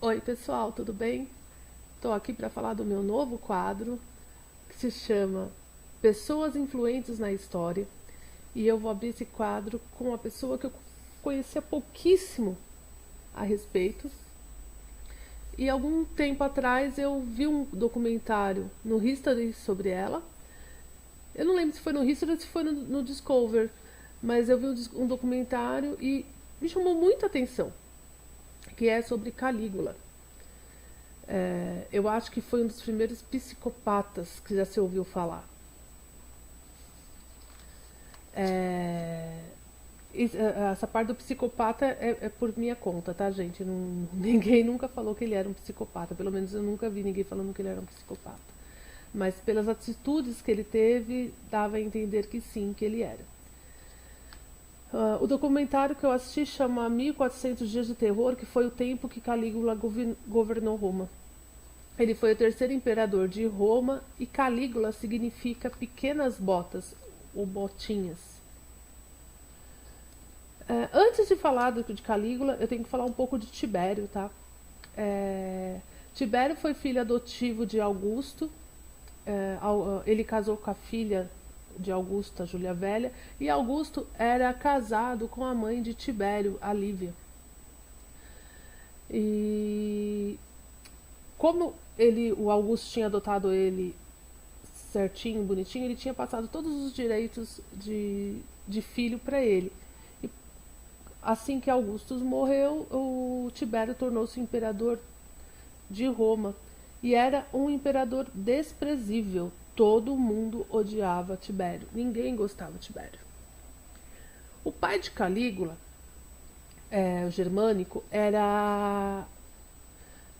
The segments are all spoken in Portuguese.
Oi, pessoal, tudo bem? Estou aqui para falar do meu novo quadro, que se chama Pessoas Influentes na História. E eu vou abrir esse quadro com uma pessoa que eu conhecia pouquíssimo a respeito. E algum tempo atrás eu vi um documentário no History sobre ela. Eu não lembro se foi no History ou se foi no Discover, mas eu vi um documentário e me chamou muita atenção, que é sobre Calígula. Eu acho que foi um dos primeiros psicopatas que já se ouviu falar. É, essa parte do psicopata é por minha conta, tá, gente? Ninguém nunca falou que ele era um psicopata. Pelo menos eu nunca vi ninguém falando que ele era um psicopata. Mas pelas atitudes que ele teve, dava a entender que sim, que ele era. O documentário que eu assisti chama 1400 Dias de Terror, que foi o tempo que Calígula governou Roma. Ele foi o terceiro imperador de Roma e Calígula significa pequenas botas ou botinhas. Antes de falar de Calígula, eu tenho que falar um pouco de Tibério, tá? Tibério foi filho adotivo de Augusto. Ele casou com a filha de Augusta, Júlia Velha, e Augusto era casado com a mãe de Tibério, a Lívia. E como o Augusto tinha adotado ele certinho, bonitinho, ele tinha passado todos os direitos de filho para ele. E assim que Augusto morreu, o Tibério tornou-se imperador de Roma. E era um imperador desprezível. Todo mundo odiava Tibério. Ninguém gostava de Tibério. O pai de Calígula, o germânico, era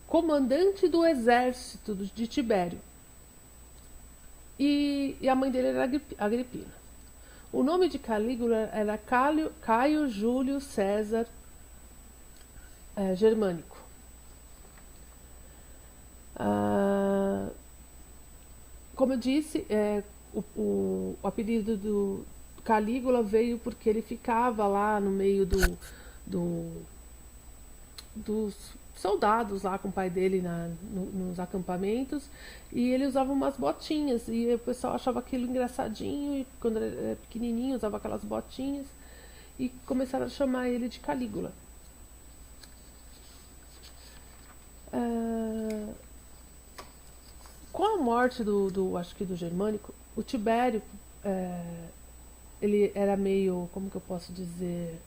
comandante do exército de Tibério. E a mãe dele era Agripina. O nome de Calígula era Caio Júlio César Germânico. Como eu disse, o apelido do Calígula veio porque ele ficava lá no meio dos soldados lá com o pai dele nos acampamentos, e ele usava umas botinhas e o pessoal achava aquilo engraçadinho, e quando ele era pequenininho usava aquelas botinhas e começaram a chamar ele de Calígula. Com a morte acho que do Germânico, o Tibério, ele era meio, como que eu posso dizer,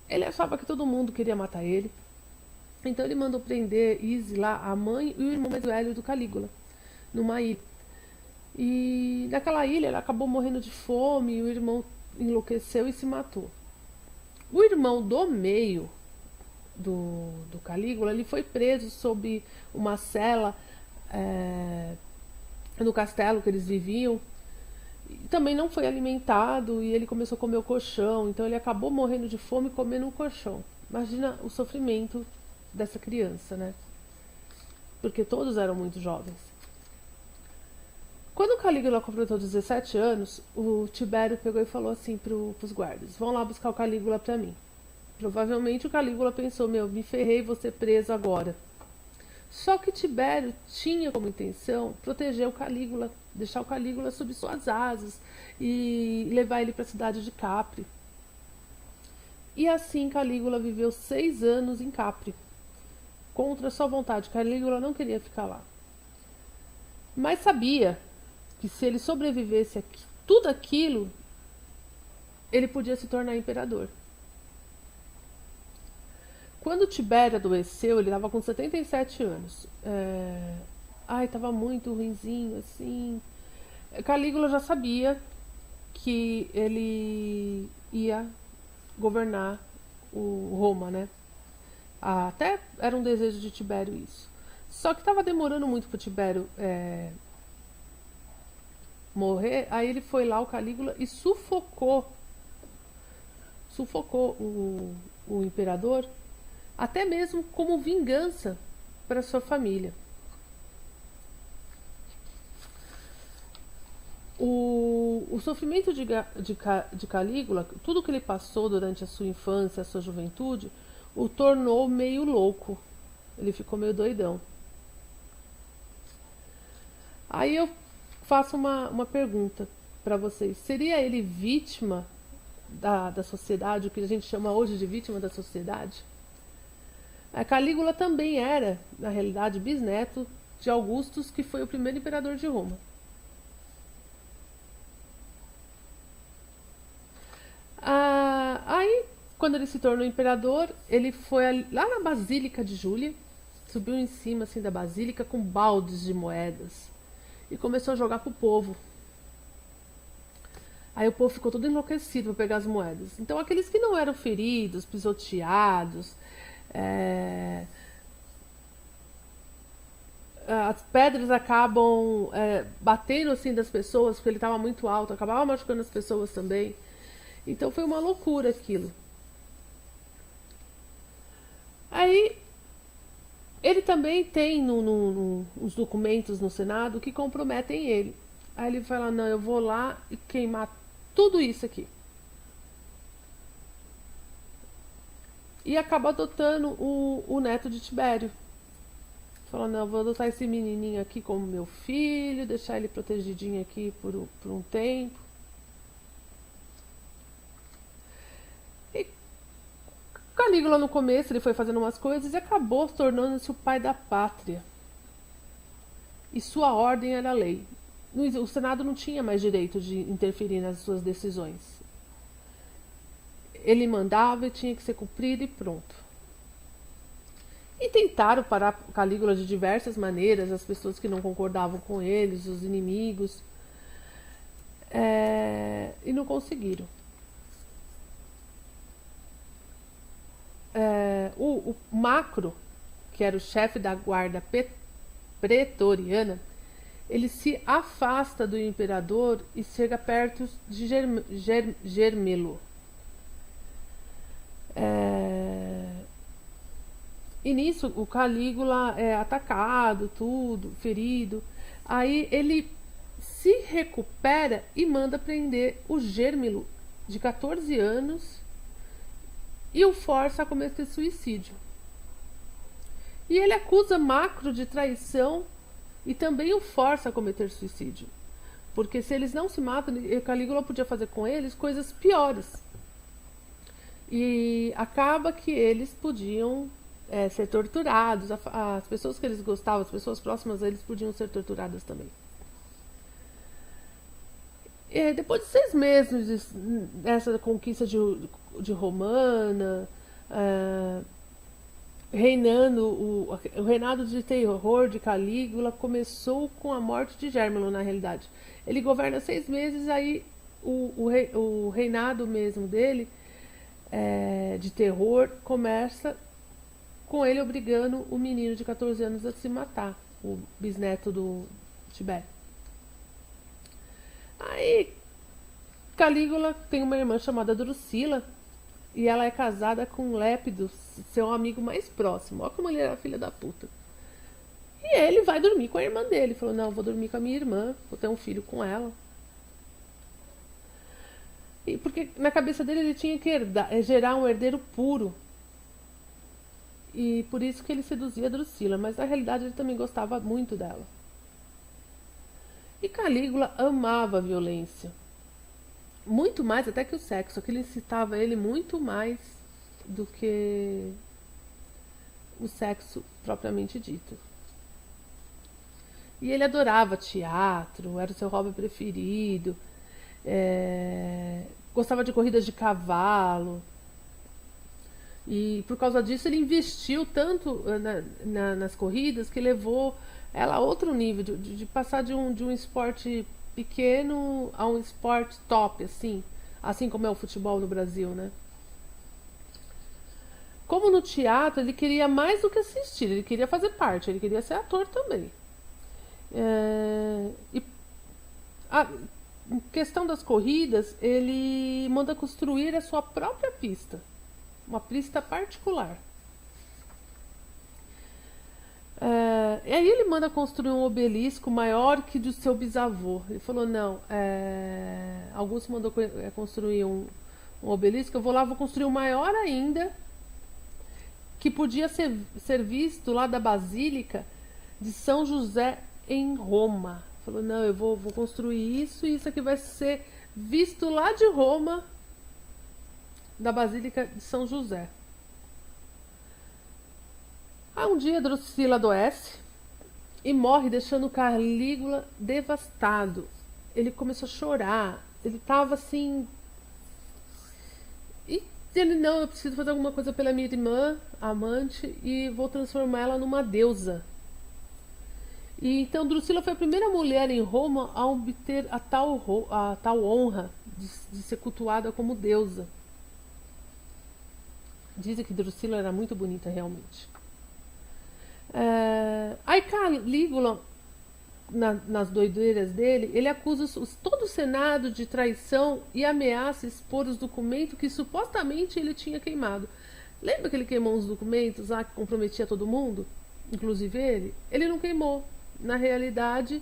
ele achava que todo mundo queria matar ele. Então ele mandou prender e exilar a mãe e o irmão mais velho do Calígula, numa ilha. E naquela ilha ele acabou morrendo de fome, e o irmão enlouqueceu e se matou. O irmão do meio do Calígula, ele foi preso sob uma cela no castelo que eles viviam. Também não foi alimentado e ele começou a comer o colchão, então ele acabou morrendo de fome comendo um colchão. Imagina o sofrimento dessa criança, né? Porque todos eram muito jovens. Quando o Calígula completou 17 anos, o Tibério pegou e falou assim para os guardas: vão lá buscar o Calígula para mim. Provavelmente o Calígula pensou: me ferrei, vou ser preso agora. Só que Tibério tinha como intenção proteger o Calígula, deixar o Calígula sob suas asas e levar ele para a cidade de Capri. E assim Calígula viveu 6 anos em Capri, contra sua vontade. Calígula não queria ficar lá, mas sabia que se ele sobrevivesse a tudo aquilo, ele podia se tornar imperador. Quando Tibério adoeceu, ele estava com 77 anos. Estava muito ruinzinho, assim. Calígula já sabia que ele ia governar o Roma, né? Até era um desejo de Tibério isso. Só que estava demorando muito para Tibério morrer. Aí ele foi lá, o Calígula, e sufocou o imperador, até mesmo como vingança para sua família. O sofrimento de Calígula, tudo que ele passou durante a sua infância, a sua juventude, o tornou meio louco. Ele ficou meio doidão. Aí eu faço uma pergunta para vocês. Seria ele vítima da sociedade, o que a gente chama hoje de vítima da sociedade? A Calígula também era, na realidade, bisneto de Augustus, que foi o primeiro imperador de Roma. Aí, quando ele se tornou imperador, ele foi lá na Basílica de Júlia, subiu em cima assim da basílica com baldes de moedas e começou a jogar pro povo. Aí o povo ficou todo enlouquecido para pegar as moedas. Então aqueles que não eram feridos, pisoteados, as pedras acabam batendo assim das pessoas, porque ele estava muito alto, acabava machucando as pessoas também. Então foi uma loucura aquilo. Aí ele também tem uns documentos no Senado que comprometem ele. Aí ele fala, não, eu vou lá e queimar tudo isso aqui. E acaba adotando o neto de Tibério. Fala, não, eu vou adotar esse menininho aqui como meu filho, deixar ele protegidinho aqui por um tempo. E Calígula no começo ele foi fazendo umas coisas e acabou tornando-se o pai da pátria. E sua ordem era lei. O Senado não tinha mais direito de interferir nas suas decisões. Ele mandava e tinha que ser cumprido e pronto. E tentaram parar Calígula de diversas maneiras, as pessoas que não concordavam com eles, os inimigos, e não conseguiram. O Macro, que era o chefe da guarda pretoriana, ele se afasta do imperador e chega perto de Germelo. E nisso o Calígula é atacado, tudo, ferido. Aí ele se recupera e manda prender o Germelo, de 14 anos, e o força a cometer suicídio. E ele acusa Macro de traição e também o força a cometer suicídio. Porque se eles não se matam, Calígula podia fazer com eles coisas piores. E acaba que eles podiam ser torturados. As pessoas que eles gostavam, as pessoas próximas a eles podiam ser torturadas também. E depois de 6 meses dessa conquista de Romana, o reinado de terror de Calígula começou com a morte de Germelo, na realidade. Ele governa 6 meses, aí o reinado mesmo dele, de terror, começa com ele obrigando o menino de 14 anos a se matar, o bisneto do Tibério. Aí Calígula tem uma irmã chamada Drusila, e ela é casada com Lépido, seu amigo mais próximo. Olha como ele era filha da puta. E ele vai dormir com a irmã dele. Falou, não, eu vou dormir com a minha irmã, vou ter um filho com ela. E porque na cabeça dele ele tinha que gerar um herdeiro puro. E por isso que ele seduzia a Drusila, mas na realidade ele também gostava muito dela. E Calígula amava a violência. Muito mais até que o sexo. Aquilo incitava ele muito mais do que o sexo propriamente dito. E ele adorava teatro, era o seu hobby preferido, gostava de corridas de cavalo. E por causa disso ele investiu tanto nas corridas que levou ela a outro nível, de passar de um esporte pequeno a um esporte top, assim como é o futebol no Brasil, né? Como no teatro, ele queria mais do que assistir, ele queria fazer parte, ele queria ser ator também. Em questão das corridas, ele manda construir a sua própria pista, uma pista particular. E aí ele manda construir um obelisco maior que do seu bisavô. Ele falou, não, Augusto mandou construir um obelisco, eu vou lá, vou construir um maior ainda, que podia ser visto lá da Basílica de São José em Roma. Falou, não, eu vou construir isso e isso aqui vai ser visto lá de Roma, da Basílica de São José. Aí um dia Drusila adoece e morre, deixando Calígula devastado. Ele começou a chorar, ele estava assim. E ele, não, eu preciso fazer alguma coisa pela minha irmã, amante, e vou transformar ela numa deusa. E então Drusila foi a primeira mulher em Roma a obter a tal honra de ser cultuada como deusa. Dizem que Drusila era muito bonita realmente. Aí Calígula, nas doideiras dele, ele acusa todo o Senado de traição e ameaça expor os documentos que supostamente ele tinha queimado. Lembra que ele queimou uns documentos lá que comprometia todo mundo? Inclusive ele? Ele não queimou. Na realidade,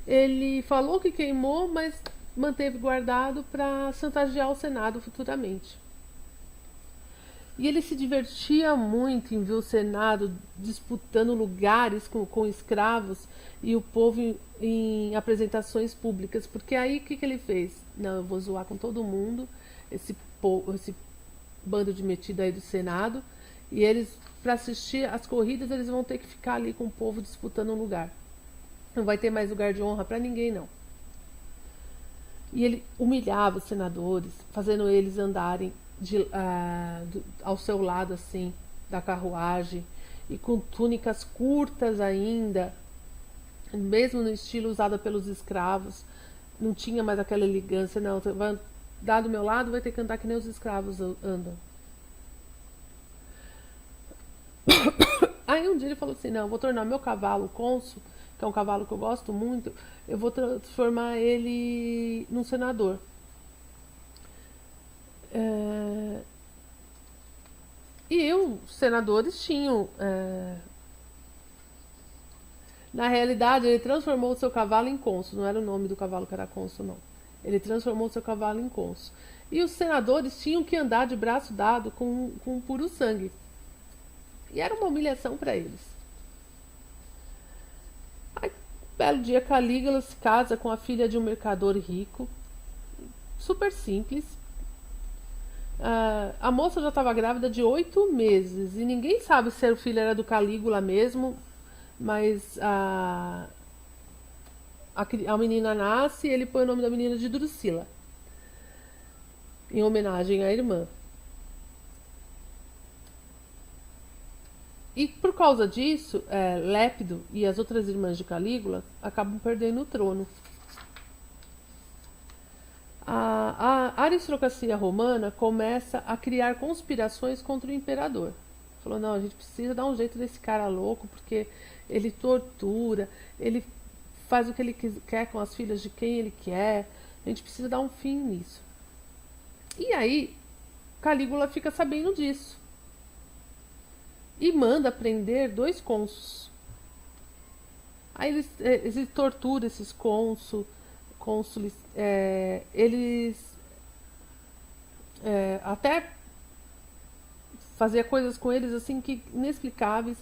ele falou que queimou, mas manteve guardado para chantagear o Senado futuramente. E ele se divertia muito em ver o Senado disputando lugares com escravos e o povo em apresentações públicas. Porque aí o que ele fez? Não, eu vou zoar com todo mundo, esse bando de metido aí do Senado. E eles, para assistir às corridas, eles vão ter que ficar ali com o povo disputando um lugar. Não vai ter mais lugar de honra para ninguém, não. E ele humilhava os senadores, fazendo eles andarem ao seu lado, assim, da carruagem, e com túnicas curtas ainda, mesmo no estilo usado pelos escravos. Não tinha mais aquela elegância, não. Você vai andar do meu lado, vai ter que andar que nem os escravos andam. Aí um dia ele falou assim, não, eu vou tornar meu cavalo cônsul, que é um cavalo que eu gosto muito, eu vou transformar ele num senador. E os senadores tinham... Na realidade, ele transformou o seu cavalo em cônsul. Não era o nome do cavalo que era cônsul, não. Ele transformou o seu cavalo em cônsul. E os senadores tinham que andar de braço dado com puro sangue. E era uma humilhação para eles. Aí, um belo dia, Calígula se casa com a filha de um mercador rico. Super simples. A moça já estava grávida de 8 meses. E ninguém sabe se o filho era do Calígula mesmo. Mas a menina nasce e ele põe o nome da menina de Drusila, em homenagem à irmã. E por causa disso, Lépido e as outras irmãs de Calígula acabam perdendo o trono. A aristocracia romana começa a criar conspirações contra o imperador. Falou, não, a gente precisa dar um jeito desse cara louco, porque ele tortura, ele faz o que ele quer com as filhas de quem ele quer. A gente precisa dar um fim nisso. E aí, Calígula fica sabendo disso. E manda prender 2 cônsules. Aí ele tortura esses cônsules. Eles até fazia coisas com eles assim que inexplicáveis.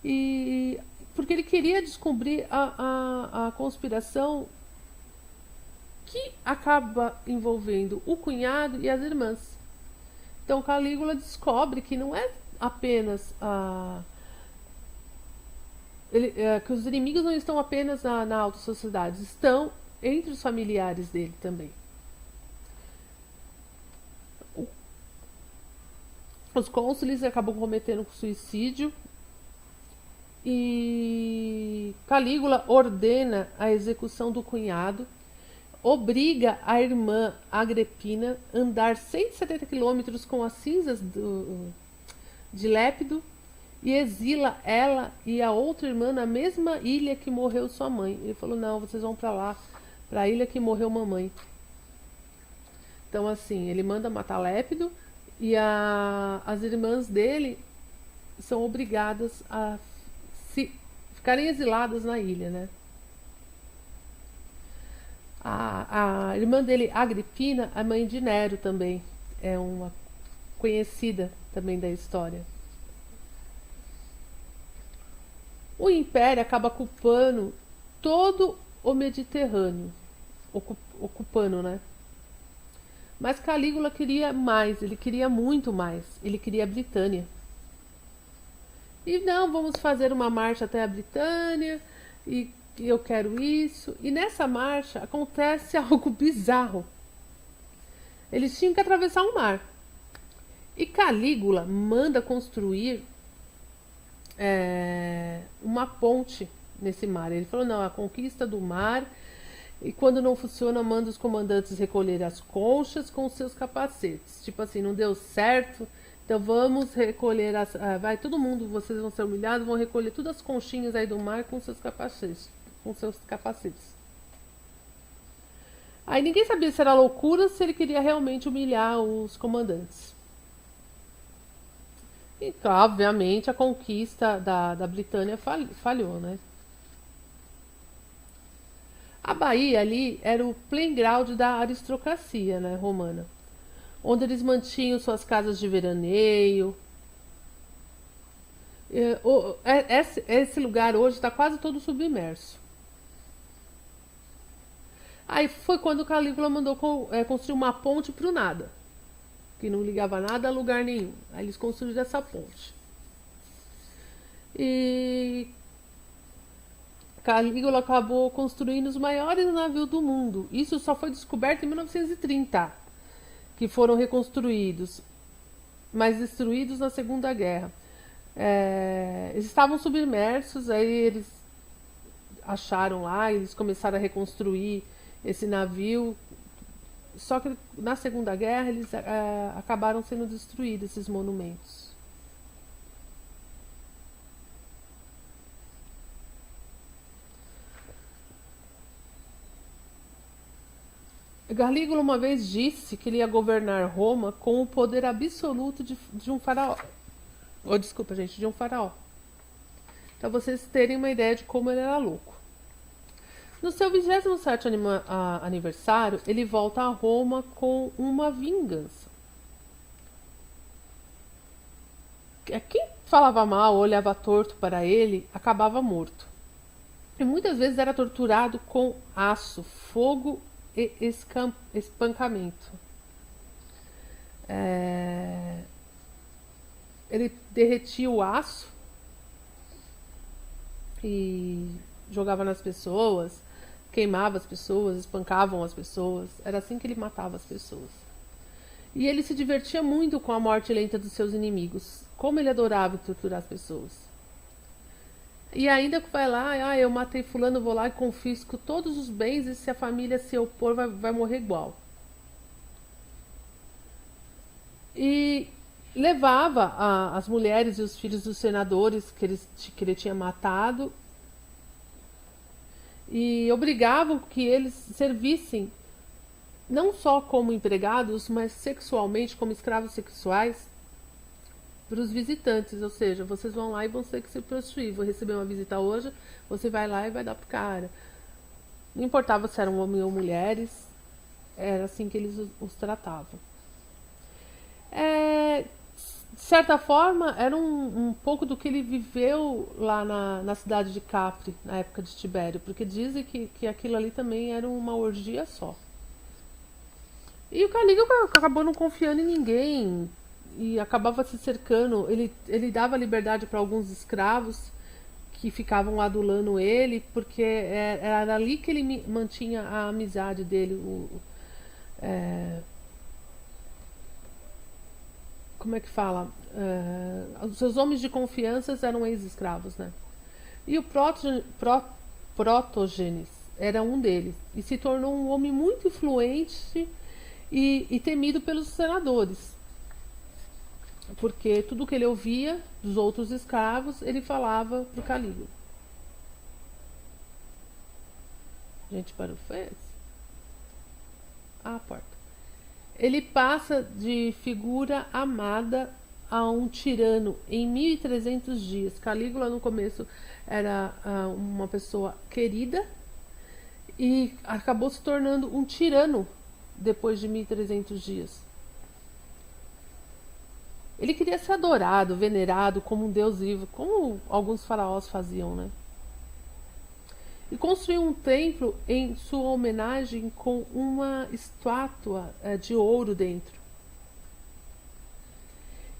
E porque ele queria descobrir a conspiração que acaba envolvendo o cunhado e as irmãs. Então Calígula descobre que não é apenas que os inimigos não estão apenas na alta sociedade, estão entre os familiares dele também. Os cônsules acabam cometendo suicídio e Calígula ordena a execução do cunhado, obriga a irmã Agripina a andar 170 quilômetros com as cinzas de Lépido e exila ela e a outra irmã na mesma ilha que morreu sua mãe. Ele falou, não, vocês vão para lá, para a ilha que morreu mamãe. Então assim, ele manda matar Lépido e as irmãs dele são obrigadas a ficarem exiladas na ilha, né? A irmã dele, Agripina, a mãe de Nero também, é uma conhecida também da história. O Império acaba ocupando todo o Mediterrâneo, ocupando, né? Mas Calígula queria mais, ele queria muito mais, ele queria a Britânia. E não, vamos fazer uma marcha até a Britânia, e eu quero isso. E nessa marcha acontece algo bizarro. Eles tinham que atravessar um mar. E Calígula manda construir uma ponte nesse mar. Ele falou, não, a conquista do mar. E quando não funciona, manda os comandantes recolher as conchas com seus capacetes. Tipo assim, não deu certo, então vamos recolher as. Vai todo mundo, vocês vão ser humilhados, vão recolher todas as conchinhas aí do mar com seus capacetes. Com seus capacetes. Aí ninguém sabia se era loucura ou se ele queria realmente humilhar os comandantes. E, obviamente, a conquista da Britânia falhou, né? A Bahia ali era o playground da aristocracia, né, romana, onde eles mantinham suas casas de veraneio. Esse lugar hoje está quase todo submerso. Aí foi quando Calígula mandou construir uma ponte para o nada, que não ligava nada a lugar nenhum. Aí eles construíram essa ponte. E Calígula acabou construindo os maiores navios do mundo. Isso só foi descoberto em 1930, que foram reconstruídos, mas destruídos na Segunda Guerra. Eles estavam submersos, aí eles acharam lá, eles começaram a reconstruir esse navio. Só que na Segunda Guerra eles acabaram sendo destruídos, esses monumentos. Calígula uma vez disse que ele ia governar Roma com o poder absoluto de um faraó. Oh, desculpa, gente, de um faraó. Pra vocês terem uma ideia de como ele era louco. No seu 27º aniversário, ele volta a Roma com uma vingança. Quem falava mal, olhava torto para ele, acabava morto. E muitas vezes era torturado com aço, fogo e espancamento. Ele derretia o aço e jogava nas pessoas, queimava as pessoas, espancavam as pessoas. Era assim que ele matava as pessoas. E ele se divertia muito com a morte lenta dos seus inimigos. Como ele adorava torturar as pessoas. E ainda vai lá, eu matei fulano, vou lá e confisco todos os bens e se a família se opor vai morrer igual. E levava as mulheres e os filhos dos senadores que ele tinha matado e obrigavam que eles servissem não só como empregados, mas sexualmente, como escravos sexuais para os visitantes, ou seja, vocês vão lá e vão ter que se prostituir. Vou receber uma visita hoje, você vai lá e vai dar pro cara. Não importava se eram homens ou mulheres, era assim que eles os tratavam. De certa forma, era um pouco do que ele viveu lá na cidade de Capri, na época de Tibério, porque dizem que aquilo ali também era uma orgia só. E o Calígula acabou não confiando em ninguém e acabava se cercando. Ele dava liberdade para alguns escravos que ficavam adulando ele, porque era ali que ele mantinha a amizade dele. Como é que fala? Os seus homens de confiança eram ex-escravos, né? E o Protógenes era um deles e se tornou um homem muito influente e temido pelos senadores, porque tudo que ele ouvia dos outros escravos ele falava pro Calígula. Gente, barulho foi esse? A porta. Ele passa de figura amada a um tirano em 1300 dias. Calígula no começo era uma pessoa querida e acabou se tornando um tirano depois de 1300 dias. Ele queria ser adorado, venerado como um deus vivo, como alguns faraós faziam, né? E construiu um templo em sua homenagem com uma estátua de ouro dentro.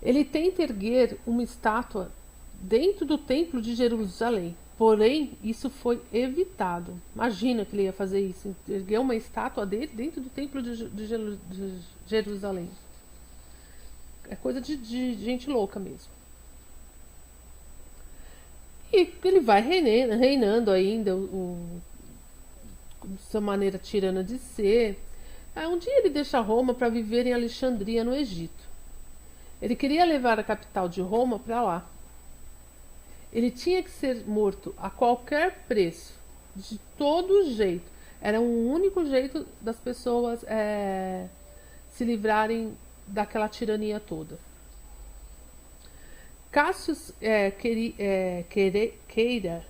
Ele tenta erguer uma estátua dentro do templo de Jerusalém, porém isso foi evitado. Imagina que ele ia fazer isso, erguer uma estátua dele dentro do templo de Jerusalém. É coisa de gente louca mesmo. E ele vai reinando ainda, sua maneira tirana de ser. Aí um dia ele deixa Roma para viver em Alexandria, no Egito. Ele queria levar a capital de Roma para lá. Ele tinha que ser morto a qualquer preço, de todo jeito. Era o único jeito das pessoas se livrarem daquela tirania toda. Cassius Quereia,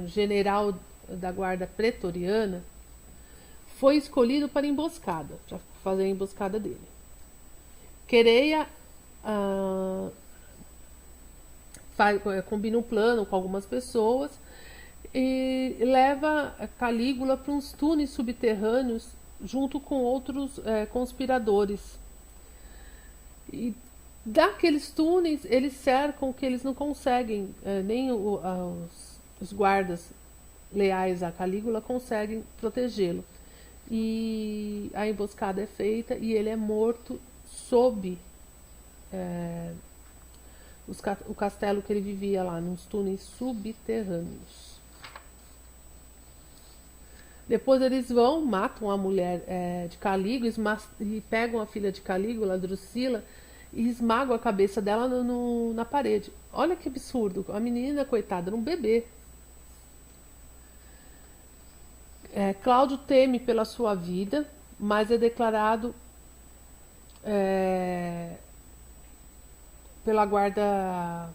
general da guarda pretoriana, foi escolhido para emboscada, para fazer a emboscada dele. Quereia combina um plano com algumas pessoas e leva Calígula para uns túneis subterrâneos junto com outros conspiradores. E daqueles túneis eles cercam que eles não conseguem, nem os guardas leais a Calígula conseguem protegê-lo. E a emboscada é feita e ele é morto sob o castelo que ele vivia lá, nos túneis subterrâneos. Depois eles vão, matam a mulher de Calígula e pegam a filha de Calígula, Drusila, e esmagam a cabeça dela na parede. Olha que absurdo, a menina, coitada, era um bebê. Cláudio teme pela sua vida, mas é declarado pela guarda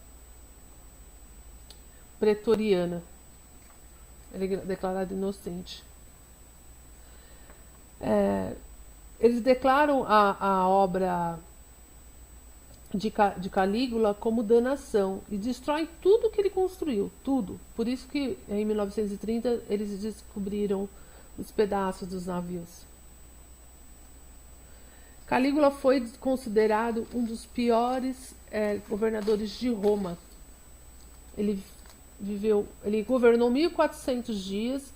pretoriana. Ele é declarado inocente. Eles declaram a obra de Calígula como danação e destroem tudo que ele construiu, tudo. Por isso que em 1930 eles descobriram os pedaços dos navios. Calígula foi considerado um dos piores governadores de Roma. Ele governou 1400 dias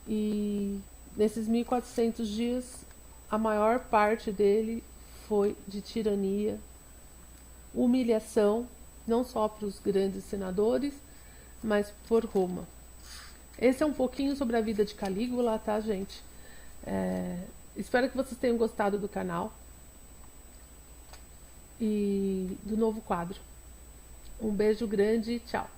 e nesses 1400 dias a maior parte dele foi de tirania, humilhação, não só para os grandes senadores, mas por Roma. Esse é um pouquinho sobre a vida de Calígula, tá, gente? Espero que vocês tenham gostado do canal e do novo quadro. Um beijo grande e tchau!